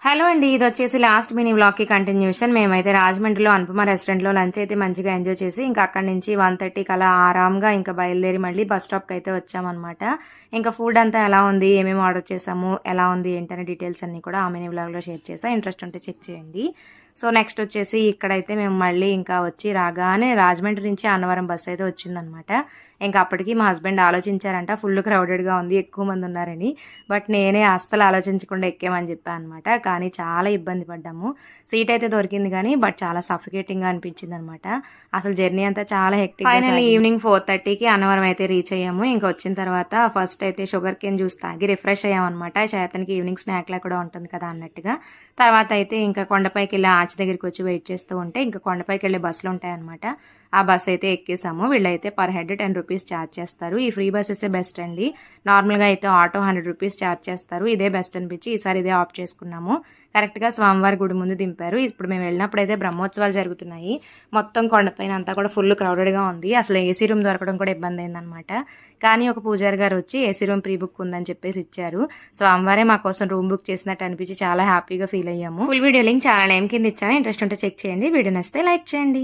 Hello అండి, ఇది వచ్చేసి లాస్ట్ మినీ వ్లాగ్ కి కంటిన్యూషన్. మేమైతే రాజమండ్రిలో అనుపమ రెస్టారెంట్ లో లంచ్ అయితే మంచిగా ఎంజాయ్ చేసి ఇంకా అక్కడి నుంచి 1:30కి అలా ఆరాంగా ఇంకా బయలుదేరి మళ్ళీ బస్ స్టాప్ కి అయితే వచ్చామన్నమాట. ఇంకా ఫుడ్ అంతా ఎలా ఉంది, ఏమేమి ఆర్డర్ చేసాము, ఎలా ఉంది ఏంటనే డీటెయిల్స్ అన్ని కూడా ఆ మినీ వ్లాగ్ లో షేర్ చేసా. ఇంట్రెస్ట్ ఉంటే చెక్ చేయండి. సో నెక్స్ట్ వచ్చేసి ఇక్కడైతే మేము మళ్ళీ ఇంకా వచ్చి రాగానే రాజమండ్రి నుంచి అన్నవరం బస్ అయితే వచ్చిందనమాట. ఇంకా అప్పటికి మా హస్బెండ్ ఆలోచించారంట ఫుల్ క్రౌడెడ్గా ఉంది, ఎక్కువ మంది ఉన్నారని. బట్ నేనే అస్సలు ఆలోచించకుండా ఎక్కామని చెప్పాను అనమాట. కానీ చాలా ఇబ్బంది పడ్డాము. సీట్ అయితే దొరికింది కానీ బట్ చాలా సఫికేటింగ్గా అనిపించింది అనమాట. అసలు జర్నీ అంతా చాలా హెక్టిక్. ఫైనల్ ఈవినింగ్ 4:30కి అన్నవరం అయితే రీచ్ అయ్యాము. ఇంకా వచ్చిన తర్వాత ఫస్ట్ అయితే షుగర్ కేన్ జ్యూస్ తాగి రిఫ్రెష్ అయ్యామన్నమాట. చేతనికి ఈవినింగ్ స్నాక్ లా కూడా ఉంటుంది కదా అన్నట్టుగా. తర్వాత అయితే ఇంకా కొండపైకి వెళ్ళి ఆర్చ్ దగ్గరికి వచ్చి వెయిట్ చేస్తూ ఉంటే ఇంకా కొండపైకి వెళ్ళే బస్సులు ఉంటాయన్నమాట. ఆ బస్ అయితే ఎక్కేసాము. వీళ్ళైతే పర్ హెడ్ 10 రూపీస్ ఛార్జ్ చేస్తారు. ఈ ఫ్రీ బస్సెస్ బెస్ట్ అండి. నార్మల్గా అయితే ఆటో 100 రూపీస్ ఛార్జ్ చేస్తారు. ఇదే బెస్ట్ అనిపించి ఈసారి ఇదే ఆప్ట్ చేసుకున్నాము. కరెక్ట్గా స్వామివారి గుడి ముందు దింపారు. ఇప్పుడు మేము వెళ్ళినప్పుడు అయితే బ్రహ్మోత్సవాలు జరుగుతున్నాయి. మొత్తం కొండపైన అంతా కూడా ఫుల్ క్రౌడెడ్గా ఉంది. అసలు ఏసీ రూమ్ దొరకడం కూడా ఇబ్బంది అయిందనమాట. కానీ ఒక పూజారి గారు వచ్చి ఏసీ రూమ్ ప్రీ బుక్ ఉందని చెప్పేసి ఇచ్చారు. స్వామివారే మా కోసం రూమ్ బుక్ చేసినట్టు అనిపించి చాలా హ్యాపీగా ఫీల్ అయ్యాము. ఫుల్ వీడియో లింక్ చాలా నేమ్ కింద ఇచ్చాను. ఇంట్రెస్ట్ ఉంటే చెక్ చేయండి. వీడియో నచ్చితే లైక్ చేయండి.